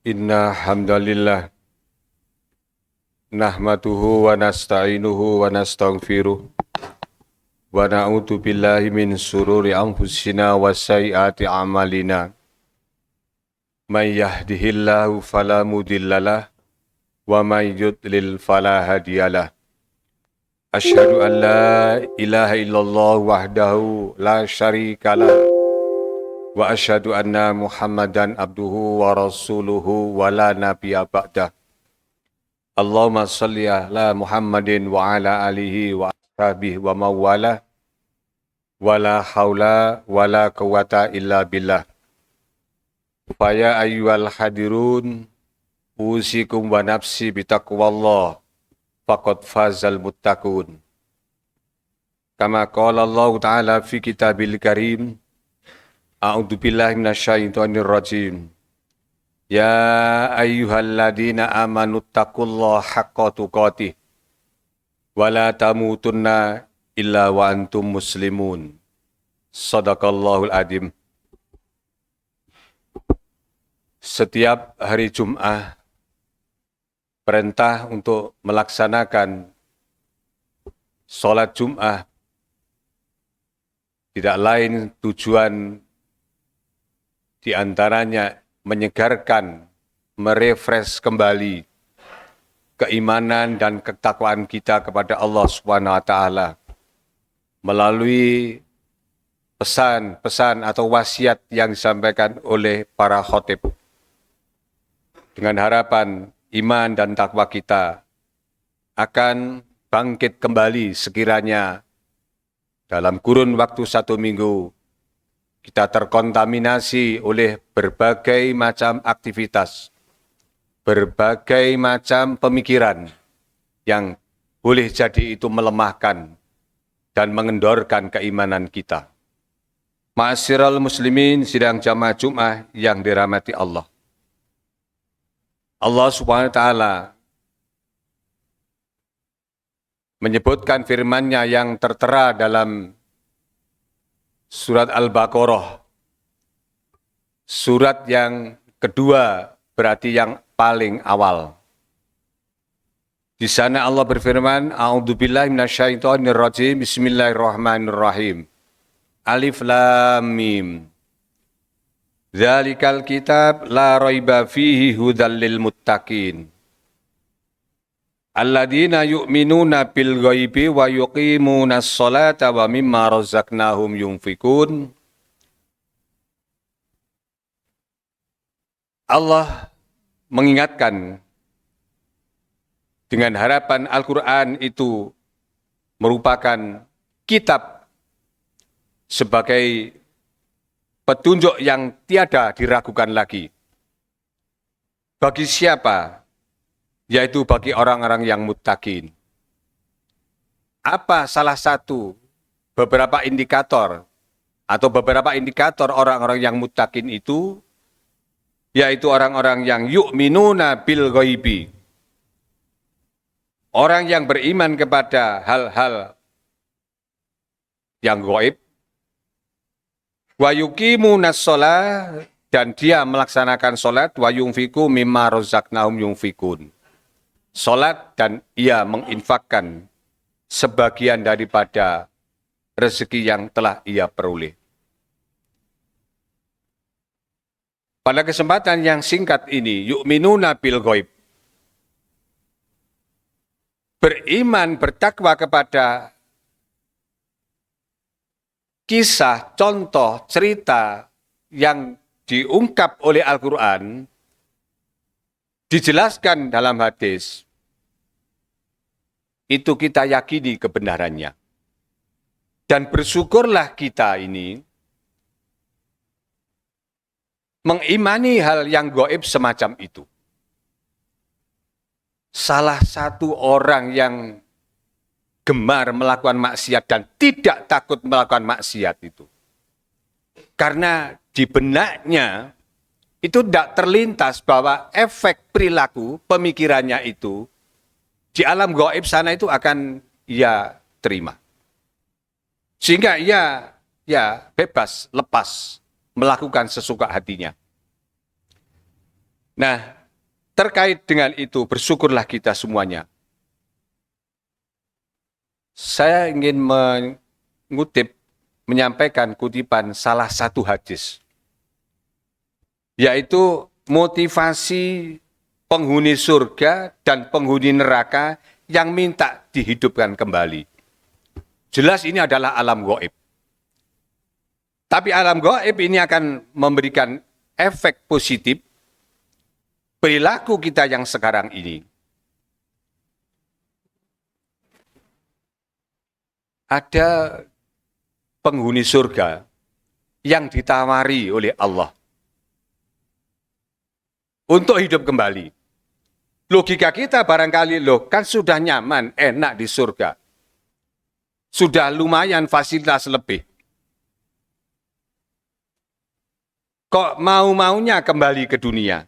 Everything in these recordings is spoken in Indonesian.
Inna hamdalillah nahmaduhu wa nasta'inuhu wa nastaghfiruh wa na'udzu billahi min sururi anfusina wa sayyiati a'malina. May yahdihillahu fala mudhillalah wa may yudlil fala hadiyalah. Asyhadu an la ilaha illallah wahdahu la syarikalah wa asyhadu anna Muhammadan abduhu wa rasuluhu wa la nabiyya ba'dah. Allahumma salli ala Muhammadin wa ala alihi wa ashabihi wa mawala wa la hawla wa la quwata illa billah. Faya ayyuhal hadirun usikum wa nafsi bitaqwallah faqad fazal muttaqun. Kama qala Allah Ta'ala fi kitabil karim, a'udzu billahi minasyaitonir rajim. Ya ayyuhalladzina amanu taqullaha haqqa tuqatih wa la tamutunna illa wa antum muslimun. Shadaqallahul adzim. Setiap hari Jumat perintah untuk melaksanakan sholat Jumat tidak lain tujuan di antaranya menyegarkan, merefresh kembali keimanan dan ketakwaan kita kepada Allah Subhanahu wa taala melalui pesan-pesan atau wasiat yang disampaikan oleh para khatib. Dengan harapan iman dan takwa kita akan bangkit kembali sekiranya dalam kurun waktu 1 minggu kita terkontaminasi oleh berbagai macam aktivitas, berbagai macam pemikiran yang boleh jadi itu melemahkan dan mengendorkan keimanan kita. Ma'asyiral muslimin sidang jamaah Jumat yang dirahmati Allah. Allah Subhanahu wa taala menyebutkan firman-Nya yang tertera dalam Surat Al-Baqarah, surat yang kedua, berarti yang paling awal. Di sana Allah berfirman, A'udzubillahi minasyaitonir rajim, Bismillahirrahmanirrahim. Alif Lam Mim. Dzalikal kitab la raiba fihi hudal lil muttaqin. Alladzina yu'minuna bil ghaibi wa yuqimunas sholata wa mimma razaqnahum yunfikun. Allah mengingatkan dengan harapan Al-Quran itu merupakan kitab sebagai petunjuk yang tiada diragukan lagi. Bagi siapa? Yaitu bagi orang-orang yang muttaqin. Apa salah satu beberapa indikator atau beberapa indikator orang-orang yang muttaqin itu? Yaitu orang-orang yang yu'minuna bil ghaibi. Orang yang beriman kepada hal-hal yang gaib. Wa yuqimunas shalah, dan dia melaksanakan salat, wa yunfiku mimma razaqnahum yunfikun. Salat dan ia menginfakkan sebagian daripada rezeki yang telah ia peroleh. Pada kesempatan yang singkat ini, yu'minuna bil ghaib. Beriman, bertakwa kepada kisah, contoh, cerita yang diungkap oleh Al-Quran, dijelaskan dalam hadis, itu kita yakini kebenarannya. Dan bersyukurlah kita ini mengimani hal yang gaib semacam itu. Salah satu orang yang gemar melakukan maksiat dan tidak takut melakukan maksiat itu. Karena di benaknya itu tidak terlintas bahwa efek perilaku pemikirannya itu di alam gaib sana itu akan ia terima. Sehingga ia bebas, lepas melakukan sesuka hatinya. Nah, terkait dengan itu, bersyukurlah kita semuanya. Saya ingin menyampaikan kutipan salah satu hadis, yaitu motivasi penghuni surga dan penghuni neraka yang minta dihidupkan kembali. Jelas ini adalah alam gaib. Tapi alam gaib ini akan memberikan efek positif perilaku kita yang sekarang ini. Ada penghuni surga yang ditawari oleh Allah untuk hidup kembali. Logika kita barangkali, loh kan sudah nyaman, enak di surga. Sudah lumayan fasilitas lebih. Kok mau-maunya kembali ke dunia?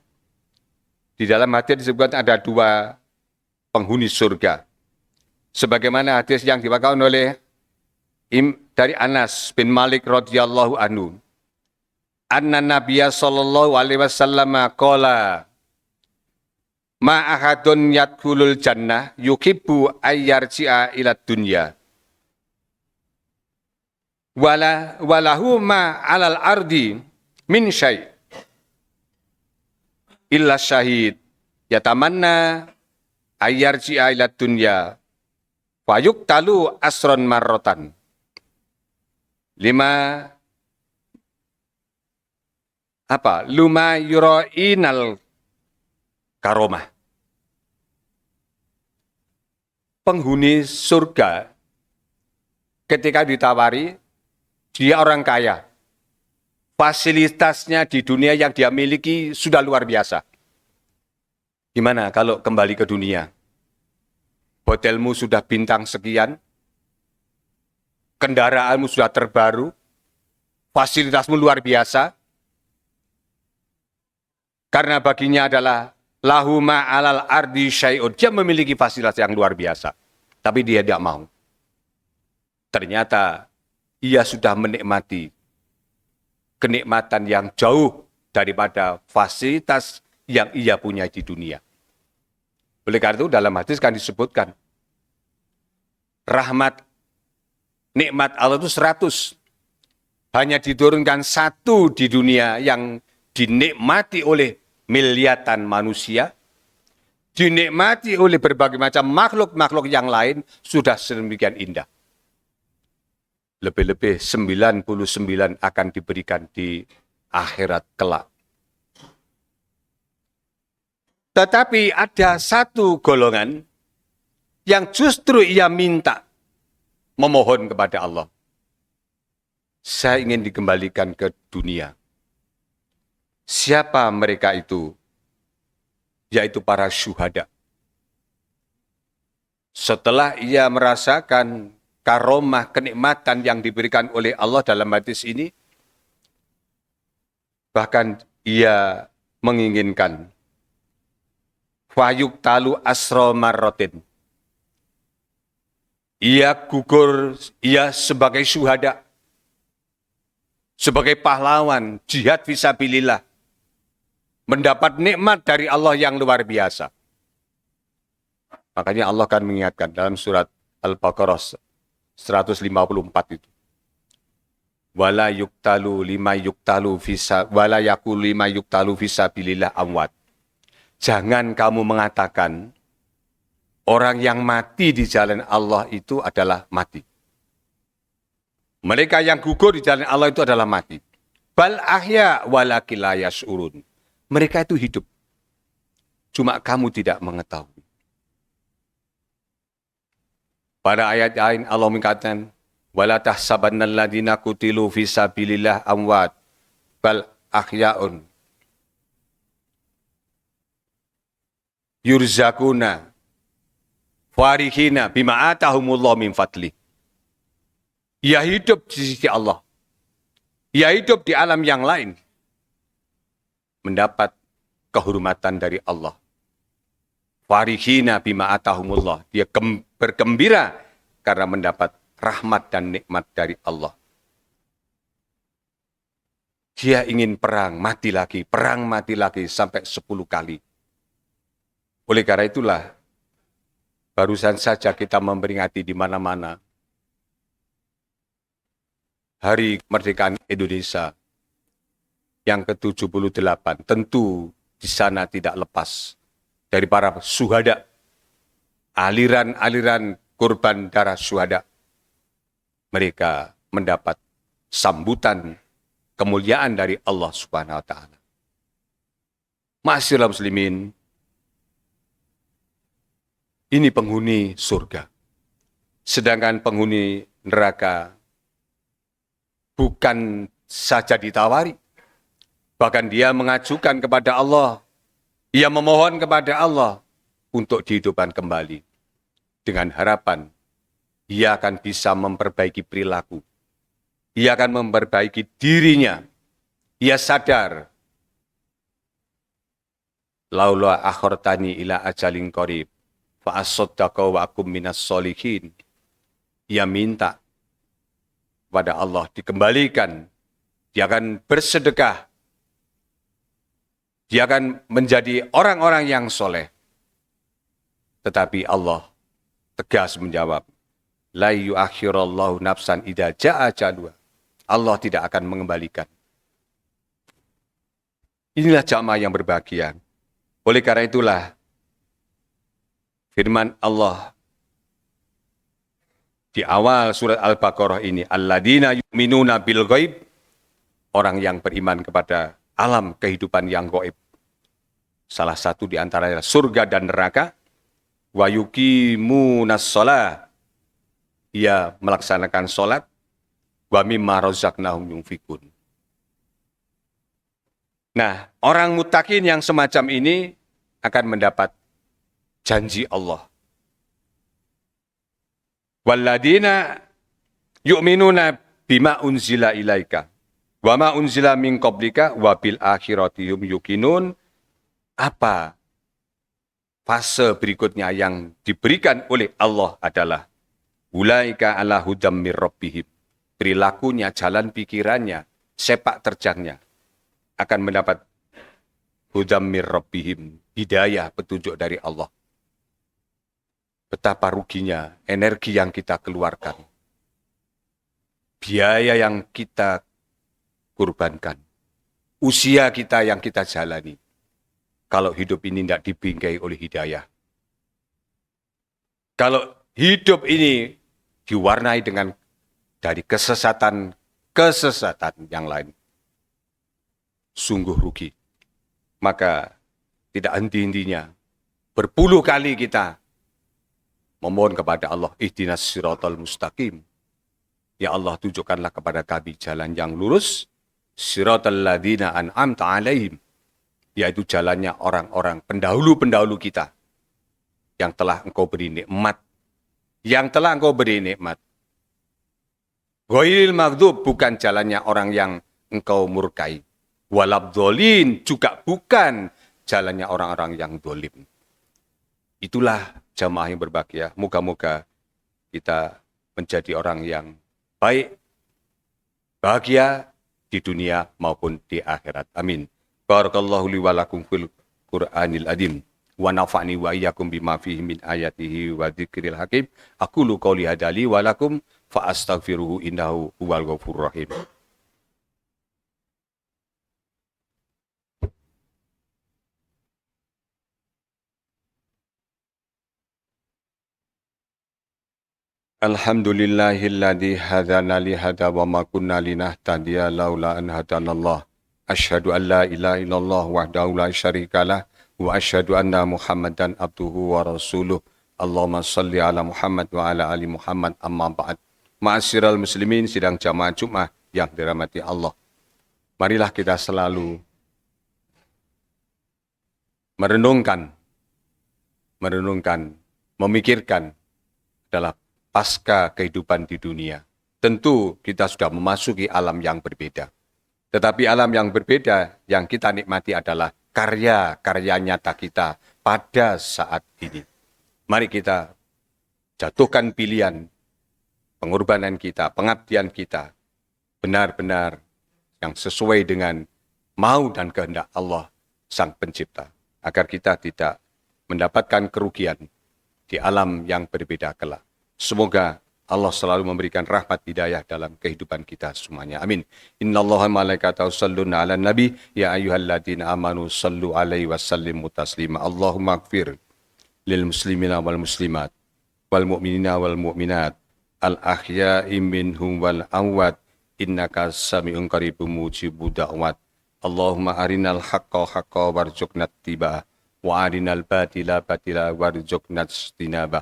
Di dalam hadis disebutkan ada dua penghuni surga. Sebagaimana hadis yang diwakilkan oleh dari Anas bin Malik radhiyallahu anhu. Anna Nabiyya sallallahu alaihi wasallam qala ma ahadun yadkhulul jannah yuhibbu ayyarji'a ila dunya walahu ma 'alal ardi min syai' illa syahid yatamanna ayyarji'a ila dunya wa yuqtalu asron marrotan. 5 luma yura'inal karomah. Penghuni surga ketika ditawari, dia orang kaya. Fasilitasnya di dunia yang dia miliki sudah luar biasa. Gimana kalau kembali ke dunia? Hotelmu sudah bintang sekian, kendaraanmu sudah terbaru, fasilitasmu luar biasa. Karena baginya adalah lahu ma'alal ardi syai'un. Dia memiliki fasilitas yang luar biasa. Tapi dia tidak mau. Ternyata ia sudah menikmati kenikmatan yang jauh daripada fasilitas yang ia punya di dunia. Oleh karena itu dalam hadis kan disebutkan, rahmat, nikmat Allah itu 100. Hanya diturunkan 1 di dunia yang dinikmati oleh miliatan manusia, dinikmati oleh berbagai macam makhluk-makhluk yang lain, sudah sedemikian indah. Lebih-lebih 99 akan diberikan di akhirat kelak. Tetapi ada satu golongan yang justru ia minta, memohon kepada Allah. Saya ingin dikembalikan ke dunia. Siapa mereka itu? Yaitu para syuhada. Setelah ia merasakan karomah, kenikmatan yang diberikan oleh Allah dalam hadis ini, bahkan ia menginginkan fayuk talu asro marrotin. Ia gugur, ia sebagai syuhada, sebagai pahlawan, jihad fisabilillah, mendapat nikmat dari Allah yang luar biasa. Makanya Allah akan mengingatkan dalam surat Al-Baqarah 154 itu. Wala yuktalu lima yuktalu fisa wala yakul lima yuktalu fisabilillah amwat. Jangan kamu mengatakan orang yang mati di jalan Allah itu adalah mati. Mereka yang gugur di jalan Allah itu adalah mati. Bal ahya walakin la yash'urun. Mereka itu hidup. Cuma kamu tidak mengetahui. Pada ayat lain Allah mengatakan, wala tahsabannal ladzina qutilu fi sabilillah amwat bal ahya'un yurzakuna farihina bima atahumullah min fadli. Ia hidup di sisi Allah. Ia hidup di alam yang lain. Mendapat kehormatan dari Allah. Farihina bima atahumullah. Dia bergembira karena mendapat rahmat dan nikmat dari Allah. Dia ingin perang, mati lagi sampai 10 kali. Oleh karena itulah, barusan saja kita memperingati di mana-mana Hari Kemerdekaan Indonesia yang ke-78. Tentu di sana tidak lepas dari para syuhada, aliran-aliran korban darah syuhada. Mereka mendapat sambutan kemuliaan dari Allah Subhanahu wa taala. Ma'asyiral muslimin, ini penghuni surga. Sedangkan penghuni neraka bukan saja ditawari, bahkan dia mengajukan kepada Allah, ia memohon kepada Allah untuk dihidupkan kembali dengan harapan ia akan bisa memperbaiki perilaku, ia akan memperbaiki dirinya. Ia sadar, laula akhartani ila ajalin qarib fa asaddaqa wa akum minas sholihin. Ia minta kepada Allah dikembalikan, dia akan bersedekah, dia akan menjadi orang-orang yang soleh. Tetapi Allah tegas menjawab, la yu'akhirallahu nafsan idza jaa ajaluha. Allah tidak akan mengembalikan. Inilah jamaah yang berbahagia. Oleh karena itulah firman Allah di awal surat Al-Baqarah ini, alladzina yu'minuna bil ghaib, orang yang beriman kepada alam kehidupan yang gaib. Salah satu di antaranya surga dan neraka. Wa yuqimunas shalah, ia melaksanakan salat. Wa mimma razaqnahum yunfikun. Nah, orang muttaqin yang semacam ini akan mendapat janji Allah. Walladzina yu'minuna bima unzila ilaika wa ma unzila min qablika wa bil akhirati hum yuqinun. Apa fase berikutnya yang diberikan oleh Allah adalah ulaika ala hudam mir rabbihim. Perilakunya, jalan pikirannya, sepak terjangnya akan mendapat hudam mir rabbihim, hidayah, petunjuk dari Allah. Betapa ruginya energi yang kita keluarkan, biaya yang kita kurbankan, usia kita yang kita jalani, kalau hidup ini tidak dibingkai oleh hidayah. Kalau hidup ini diwarnai dengan dari kesesatan yang lain, sungguh rugi. Maka tidak henti-hentinya, berpuluh kali kita memohon kepada Allah, ihdinas siratal mustaqim. Ya Allah, tunjukkanlah kepada kami jalan yang lurus, siratal ladzina an'amta alaihim, yaitu jalannya orang-orang pendahulu-pendahulu kita yang telah Engkau beri nikmat. Ghairil maghdub, bukan jalannya orang yang Engkau murkai. Walabdolin, juga bukan jalannya orang-orang yang dolim. Itulah jamaah yang berbahagia. Moga-moga kita menjadi orang yang baik, bahagia di dunia maupun di akhirat. Amin. Barakallahu li wa lakum fil Qur'anil Azim. Wa nafa'ni wa iyyakum bima fihi min ayatihi wa dzikril hakim. Aqulu qouli hadali wa lakum fa astaghfiruhu innahu huwal ghafurur rahim. Alhamdulillahilladzi hadana li hada wa ma kunna linahtadiya laula an hadanallah. Asyhadu an la ilaha illallah wahdahu la syarikalah wa asyhadu anna Muhammadan abduhu wa rasuluh. Allahumma shalli ala Muhammad wa ala ali Muhammad, amma ba'd. Ma'asyiral muslimin, sidang jamaah Jumat yang dirahmati Allah. Marilah kita selalu merenungkan, memikirkan adalah pasca kehidupan di dunia. Tentu kita sudah memasuki alam yang berbeda. Tetapi alam yang berbeda yang kita nikmati adalah karya-karya nyata kita pada saat ini. Mari kita jatuhkan pilihan, pengorbanan kita, pengabdian kita, benar-benar yang sesuai dengan mau dan kehendak Allah Sang Pencipta. Agar kita tidak mendapatkan kerugian di alam yang berbeda kelak. Semoga Allah selalu memberikan rahmat hidayah dalam kehidupan kita semuanya. Amin. Innallaha malaikatahu shalluna 'alan nabi ya ayyuhalladzina amanu shallu 'alaihi wasallimu taslima. Allahumma ighfir lil muslimina wal muslimat wal mu'minina wal mu'minat al ahya'i minhum wal amwat innaka sami'un qaribun mujibud da'wat. Allahumma arinal haqqa haqqa warzuqna ittiba'ah wa arinal batila batila warzuqna ijtinabah.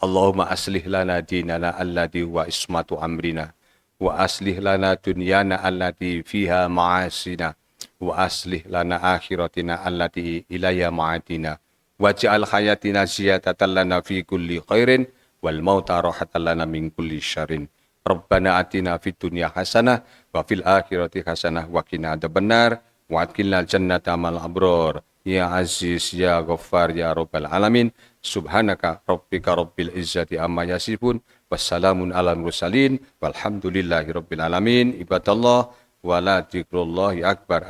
Allahumma aslih lana dinana alladhi wa ismatu amrina wa aslih lana dunyana allati fiha ma'asina wa aslih lana akhiratina allati ilayya ma'adina waj'al hayatina ziyadatan lana fi kulli khairin wal mauta rahatan lana min kulli syarrin. Rabbana atina fid dunya hasanah wa fil akhirati hasanah wa qina adzabannar wa adkhilnal jannata mal abrar. Ya Aziz, Ya Ghaffar, Ya Rabbal Alamin. Subhanaka Rabbika Rabbil Izzati Amma Yasifun. Wassalamun ala mursalin. Walhamdulillahi Rabbil Alamin. Ibadallah. Wala dzikrullahi akbar.